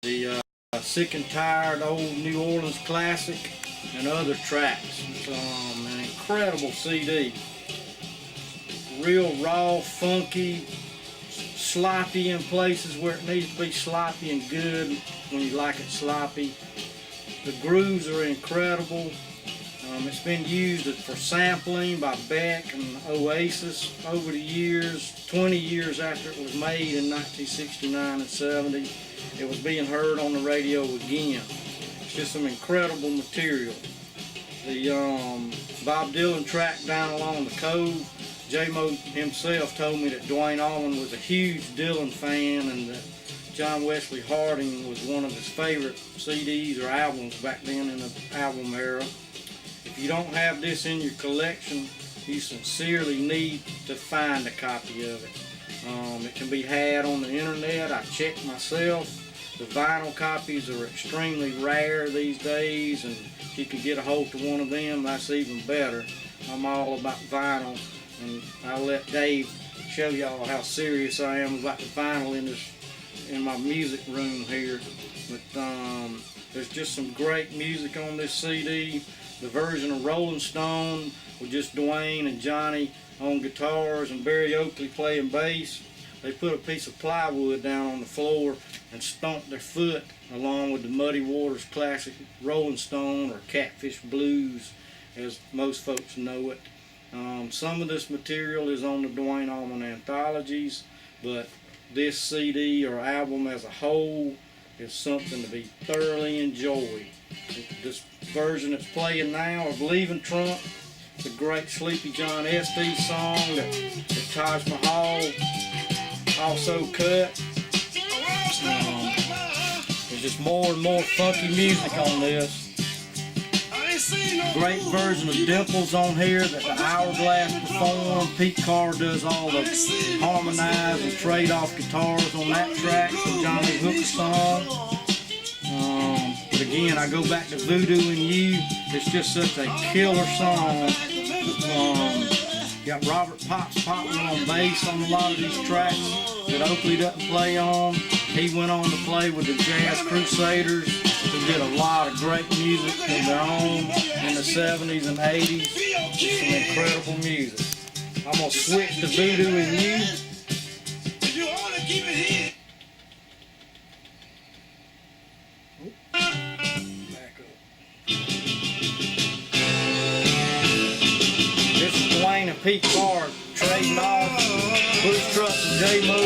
the Sick and Tired Old New Orleans Classic, and other tracks. An incredible CD. Real raw, funky, sloppy in places where it needs to be sloppy and good when you like it sloppy. The grooves are incredible. It's been used for sampling by Beck and Oasis over the years. 20 years after it was made in 1969 and 70, it was being heard on the radio again. It's just some incredible material. The Bob Dylan track Down Along the Cove, J-Mo himself told me that Dwayne Allman was a huge Dylan fan and that John Wesley Harding was one of his favorite CDs or albums back then in the album era. If you don't have this in your collection, you sincerely need to find a copy of it. It can be had on the internet. I checked myself. The vinyl copies are extremely rare these days, and if you can get a hold of one of them, that's even better. I'm all about vinyl, and I'll let Dave show y'all how serious I am about the vinyl in my music room here. But there's just some great music on this CD. The version of Rolling Stone with just Dwayne and Johnny on guitars and Barry Oakley playing bass. They put a piece of plywood down on the floor and stomped their foot along with the Muddy Waters classic Rolling Stone, or Catfish Blues as most folks know it. Some of this material is on the Dwayne Allman anthologies, but this CD or album as a whole is something to be thoroughly enjoyed. This version that's playing now of Leaving Trump, the great Sleepy John Estes song that Taj Mahal also cut. There's just more and more funky music on this. Great version of Dimples on here that the Hourglass performed. Pete Carr does all the harmonized and trade-off guitars on that track, the Johnny Hooker song. But again, I go back to Voodoo and You. It's just such a killer song. Got Robert Potts-Potlin on bass on a lot of these tracks that Oakley doesn't play on. He went on to play with the Jazz Crusaders, who did a lot of great music of their own in the 70s and 80s. Some incredible music. I'm going to switch to Voodoo and You. Dwayne and Pete Carr trading off, Bush Trucks and J-Mo,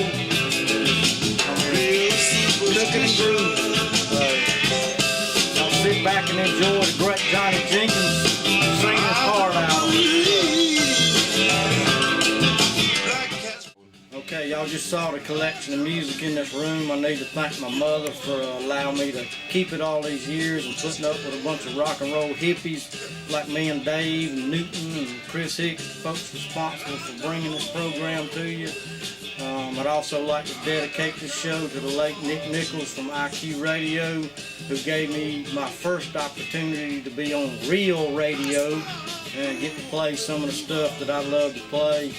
looking and grooving. So I'll sit back and enjoy the great Johnny Jenkins singing his heart out. Okay, y'all just saw the collection of music in this room. I need to thank my mother for allowing me to keep it all these years and putting up with a bunch of rock and roll hippies like me and Dave and Newton and Chris Hicks, folks responsible for bringing this program to you. I'd also like to dedicate this show to the late Nick Nichols from IQ Radio, who gave me my first opportunity to be on real radio and get to play some of the stuff that I love to play.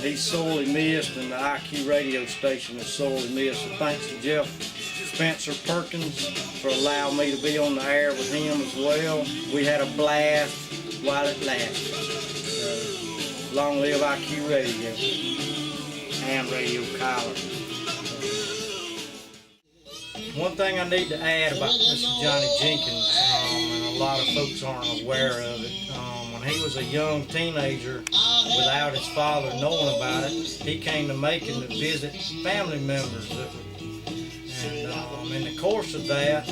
He's sorely missed, and the IQ radio station is sorely missed. So thanks to Jeff Spencer Perkins for allowing me to be on the air with him as well. We had a blast while it lasted. Long live IQ Radio and Radio Collar. One thing I need to add about Mr. Johnny Jenkins, and a lot of folks aren't aware of it, when he was a young teenager, without his father knowing about it, he came to Macon to visit family members. And in the course of that,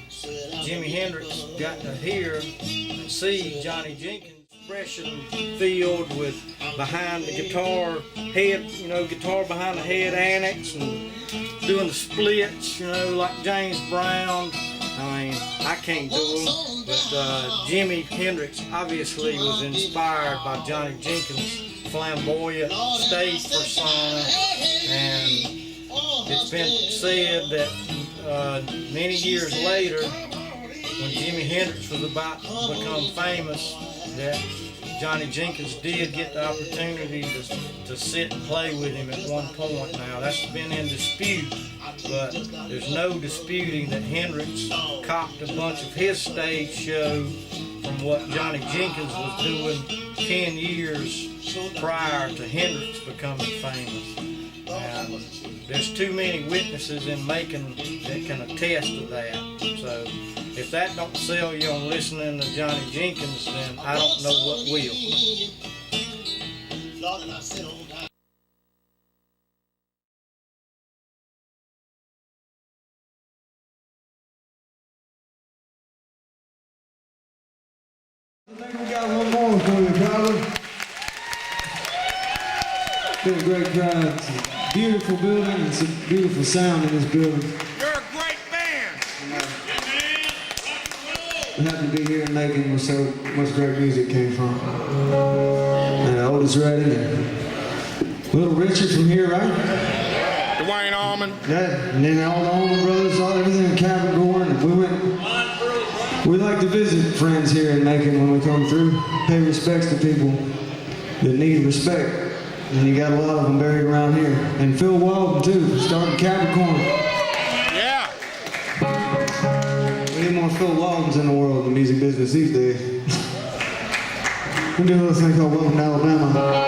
Jimi Hendrix got to hear and see Johnny Jenkins expression field with behind the guitar head, guitar behind the head annex, and doing the splits, like James Brown. I mean, I can't do them, but Jimi Hendrix obviously was inspired by Johnny Jenkins' flamboyant stage persona, and it's been said that many years later, when Jimi Hendrix was about to become famous, that Johnny Jenkins did get the opportunity to sit and play with him at one point. Now, that's been in dispute, but there's no disputing that Hendrix copped a bunch of his stage show from what Johnny Jenkins was doing 10 years prior to Hendrix becoming famous. And there's too many witnesses in Macon that can attest to that. So if that don't sell you on listening to Johnny Jenkins, then I don't know what will. I think we got one more for you, Tyler. Been a great crowd. It's a beautiful building and some beautiful sound in this building. You're a great band. I'm happy to be here in Macon where so much great music came from. And Otis Redding and Little Richard from here, right? Dwayne Allman. Yeah, and then all the Allman Brothers, all everything in Capricorn. We like to visit friends here in Macon when we come through, pay respects to people that need respect. And you got a lot of them buried around here. And Phil Walden too, starting Capricorn. Yeah. We need more Phil Waldens in the world in the music business these days. We do a little thing called Welcome to Alabama.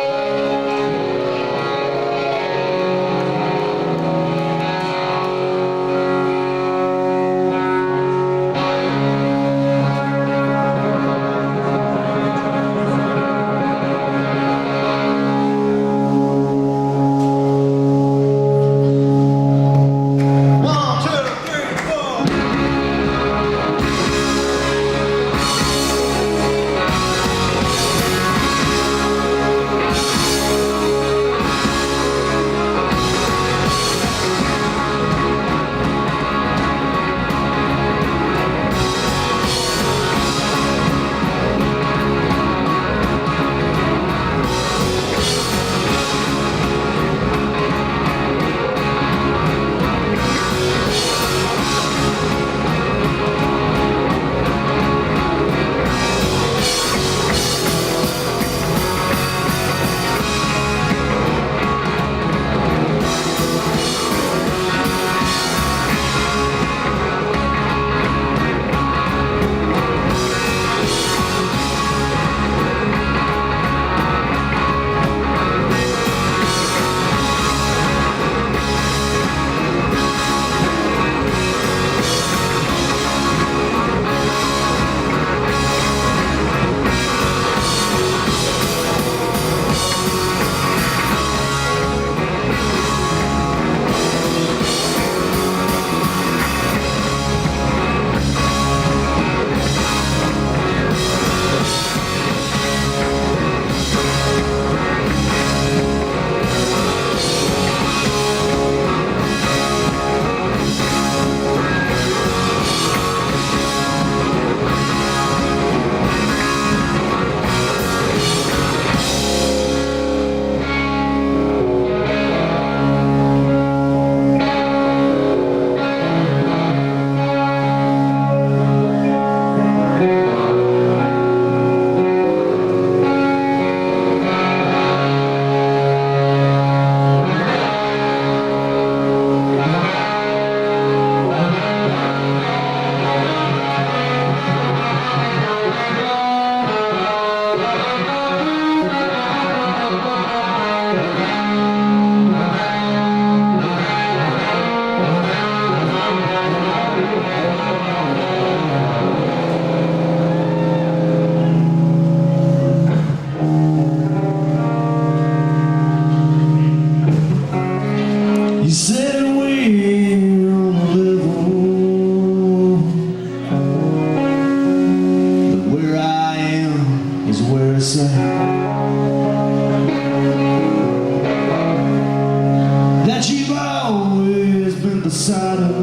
That you've always been beside of.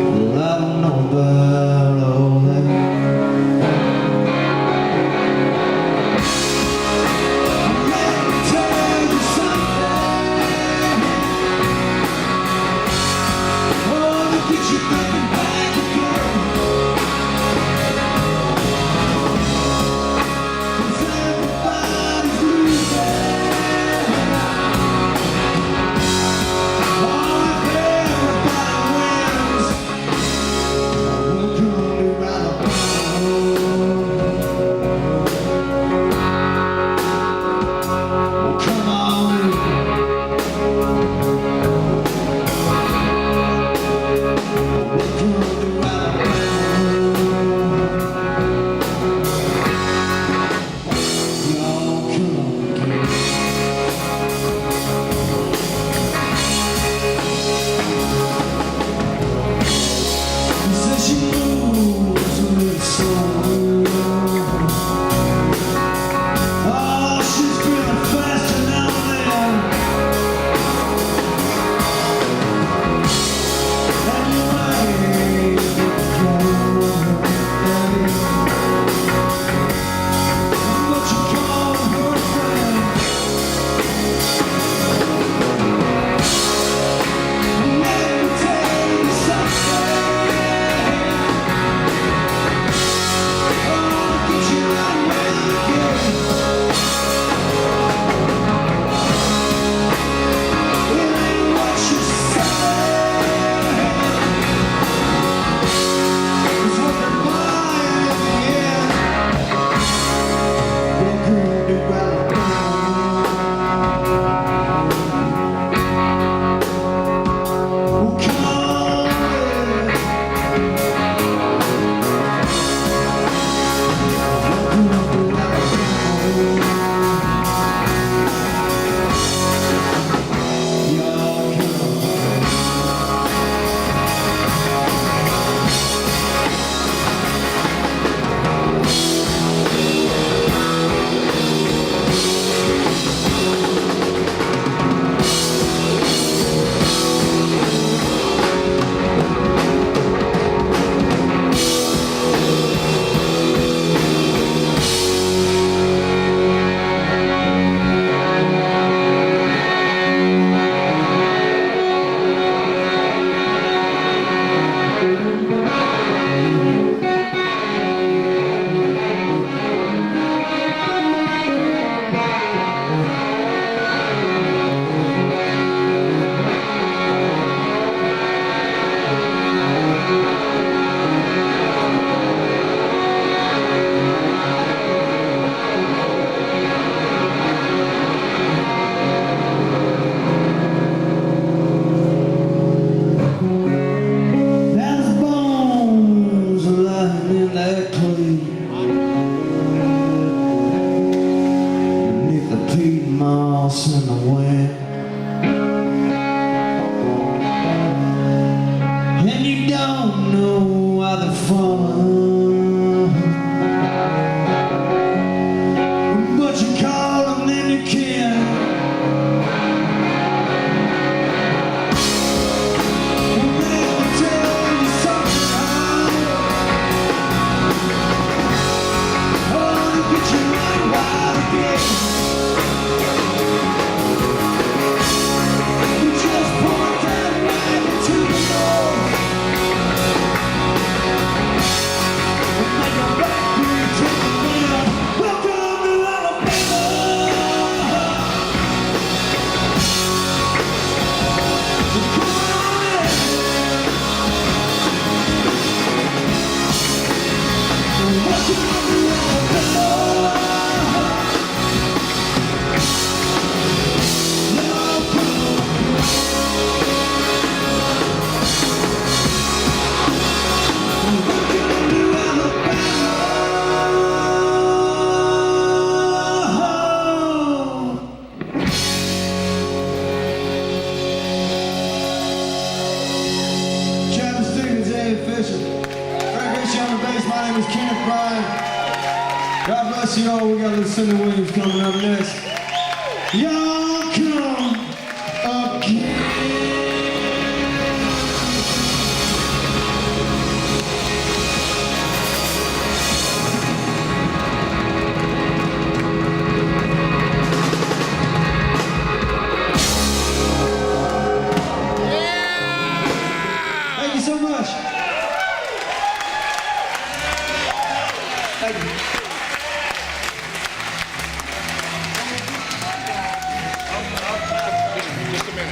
Well, I don't know about all that. Let me tell you something. Oh, to get you thinking back again. much, y'all. We got little Cindy Williams coming up next. Y'all come again. Thank you so much. Thank you. Just a minute.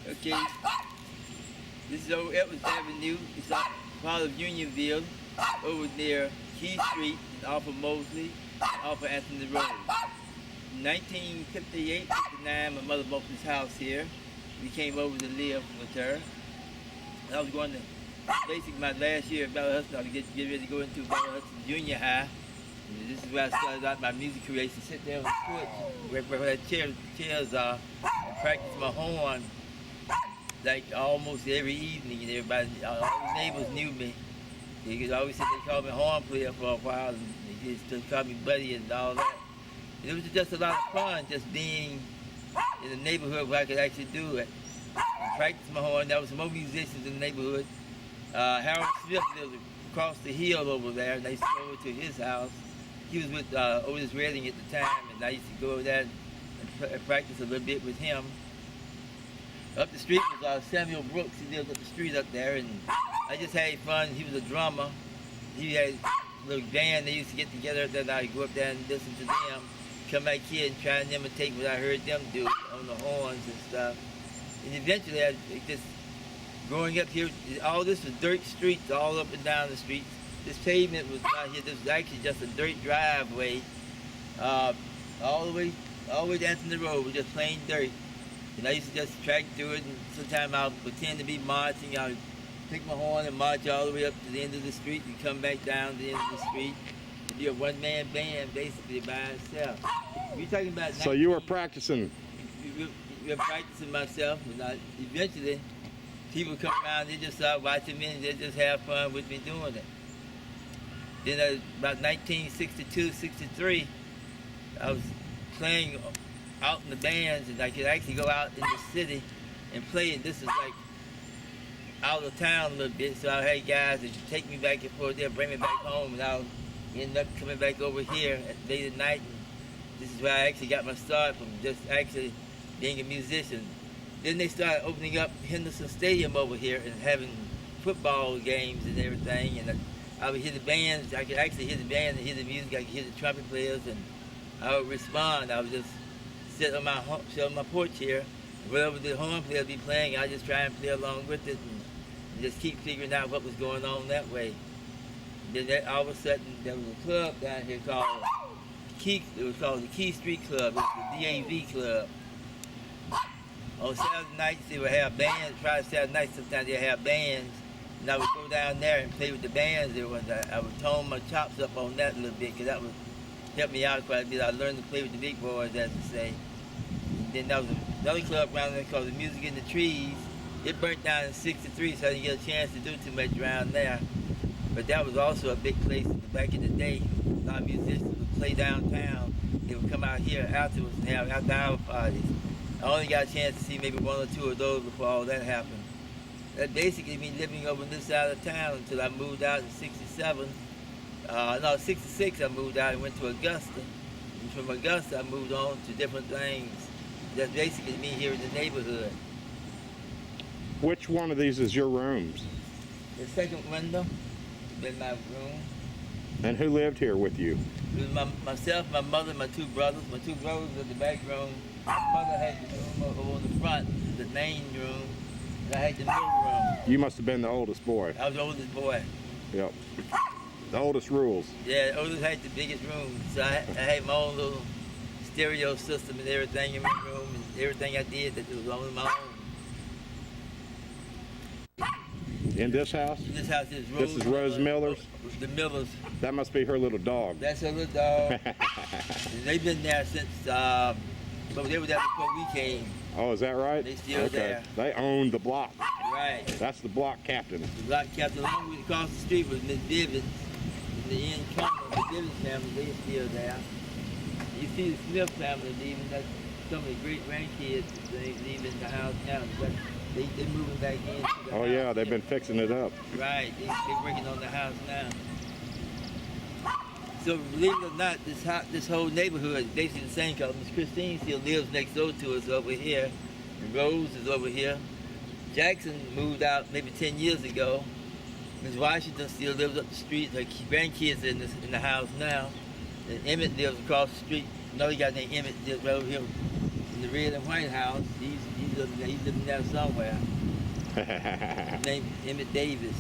Okay, this is over Edwards Avenue. It's part of Unionville, over near Key Street, off of Mosley, off of Anthony Road. In 1958, 59, my mother bought this house here. We came over to live with her. I was going to basically my last year at Bella Hudson, I was get ready to go into Bella Hudson Junior High. And this is where I started out my music career. To sit there on the porch, where that chairs are, and practice my horn. Like almost every evening, and everybody, all the neighbors knew me. They could always say they called me horn player for a while, and they just called me buddy and all that. And it was just a lot of fun, just being in the neighborhood where I could actually do it. And practice my horn. There was more musicians in the neighborhood. Harold Smith lived across the hill over there, and I used to go over to his house. He was with Otis Redding at the time, and I used to go over there and practice a little bit with him. Up the street was Samuel Brooks. He lived up the street up there, and I just had fun. He was a drummer. He had a little band. They used to get together up there, and I'd go up there and listen to them, come back here and try and imitate what I heard them do on the horns and stuff. And eventually, growing up here, all this was dirt streets all up and down the streets. This pavement was not here. This was actually just a dirt driveway, all the way to Anthony Road was just plain dirt. And I used to just track through it, and sometimes I'll pretend to be marching. I'll pick my horn and march all the way up to the end of the street and come back down to the end of the street. And be a one-man band, basically, by itself. We're talking about... So you were practicing? We were practicing myself, and eventually, people come around, they just start watching me, and they just have fun with me doing it. Then about 1962, 63, I was playing out in the bands, and I could actually go out in the city and play it. This is like out of town a little bit, so I had guys that take me back and forth there, bring me back home, and I'll end up coming back over here late at night. And this is where I actually got my start, from just actually being a musician. Then they started opening up Henderson Stadium over here and having football games and everything, and I would hear the bands. I could actually hear the band and hear the music. I could hear the trumpet players, and I would respond. I would just sit on my porch here, and whatever the horn player be playing, I just try and play along with it, and just keep figuring out what was going on that way. And then all of a sudden, there was a club down here called it was called the Key Street Club. It was the DAV Club. On Saturday nights, they would have bands. Friday, Saturday nights, sometimes they have bands, and I would go down there and play with the bands. I would tone my chops up on that a little bit, because that would help me out quite a bit. I learned to play with the big boys, as to say. And then there was another club around there called the Music in the Trees. It burnt down in '63, so I didn't get a chance to do too much around there. But that was also a big place back in the day. A lot of musicians would play downtown. They would come out here afterwards and have after-hour parties. I only got a chance to see maybe one or two of those before all that happened. That basically me living over on this side of town until I moved out in '67. 66 I moved out and went to Augusta. And from Augusta I moved on to different things. That's basically me here in the neighborhood. Which one of these is your rooms? The second window in my room. And who lived here with you? It was myself, my mother, my two brothers. My two brothers in the back room. My mother had the room over on the front, the main room. And I had the middle room. You must have been the oldest boy. I was the oldest boy. Yep. The oldest rules. Yeah, the oldest had the biggest room. So I had my own little stereo system and everything in my room, and everything I did that was on my own. In this house? This house is Rose. This is Rose Miller's? The Millers. That must be her little dog. That's her little dog. And they've been there since, but they were there before we came. Oh, is that right? They still there. They own the block. Right. That's the block captain. The block captain, along with across the street was Miss Bivens. In the end corner of the Bivens family, they're still there. You see the Smith family leaving, that's some of the great grandkids they leaving the house now. But they're moving back into the house. Oh yeah, they've been fixing it up. Right, they're working on the house now. So believe it or not, this whole neighborhood is basically the same color. Miss Christine still lives next door to us over here. And Rose is over here. Jackson moved out maybe 10 years ago. Miss Washington still lives up the street. Her grandkids are in the house now. And Emmett lives across the street. Another guy named Emmett lives right over here in the red and white house. He's living there somewhere. His name Emmett Davis.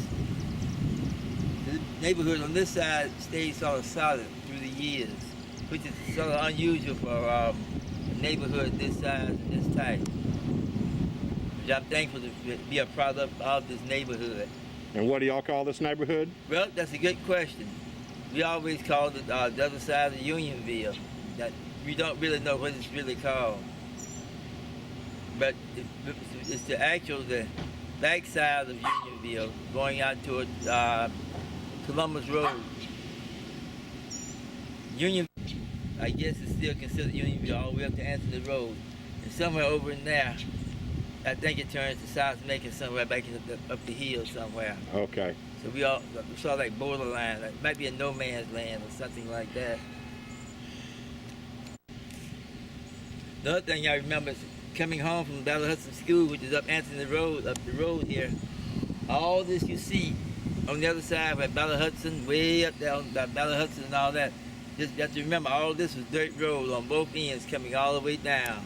The neighborhood on this side stayed sort of solid through the years, which is sort of unusual for a neighborhood this size and this tight. Which I'm thankful to be a product of this neighborhood. And what do y'all call this neighborhood? Well, that's a good question. We always call it the other side of Unionville. That we don't really know what it's really called. But it's the back side of Unionville, going out toward Columbus Road. Union, I guess it's still considered Unionville all the way up to Anthony Road. And somewhere over in there, I think it turns to South Macon somewhere back up the hill somewhere. Okay. So we saw like borderline, like might be a no man's land or something like that. The other thing I remember is coming home from Bella Hudson School, which is up Anthony Road, up the road here. All this you see on the other side where Bella Hudson, way up there on Bella Hudson and all that. Just you have to remember, all this was dirt road on both ends coming all the way down.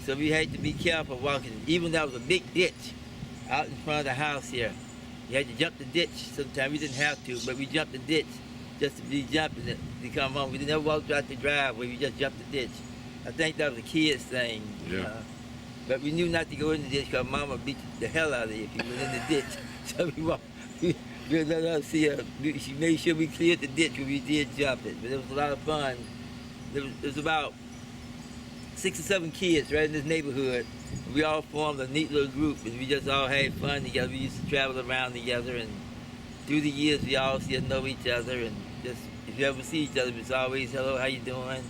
So we had to be careful walking. Even though there was a big ditch out in front of the house here. You had to jump the ditch sometimes. We didn't have to, but we jumped the ditch just to be jumping it to come home. We didn't ever walk out the driveway, we just jumped the ditch. I think that was a kid's thing. Yeah. But we knew not to go in the ditch because Mama beat the hell out of you if you went in the ditch. So we walked. We let her see her. She made sure we cleared the ditch when we did jump it. But it was a lot of fun. There was about 6 or 7 kids right in this neighborhood. We all formed a neat little group, and we just all had fun together. We used to travel around together, and through the years, we all still know each other. And just if you ever see each other, it's always hello, how you doing,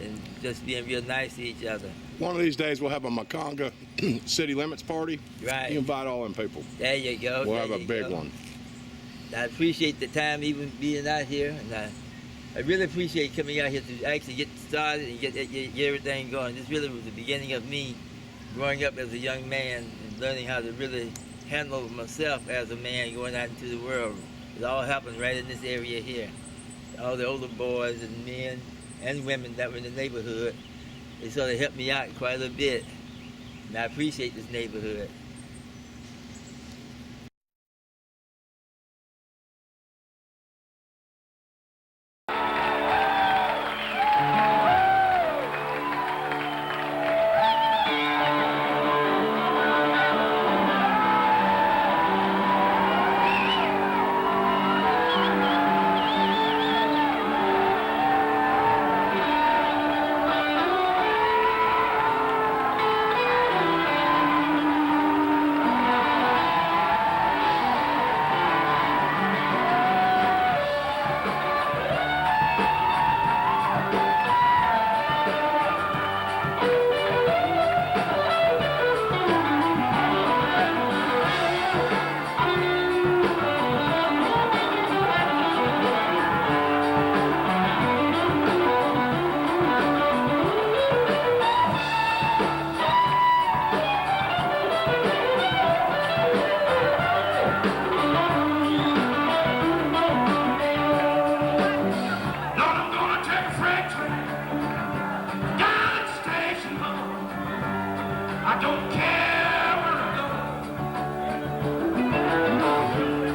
and just being real nice to each other. One of these days we'll have a MaconGA City Limits party. Right. You invite all them people. There you go. We'll there have a you big go. one. I appreciate the time even being out here, and I really appreciate coming out here to actually get started and get everything going. This really was the beginning of me growing up as a young man and learning how to really handle myself as a man going out into the world. It all happened right in this area here. All the older boys and men and women that were in the neighborhood, they sort of helped me out quite a bit. And I appreciate this neighborhood.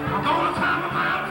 I'm gonna time 'em out.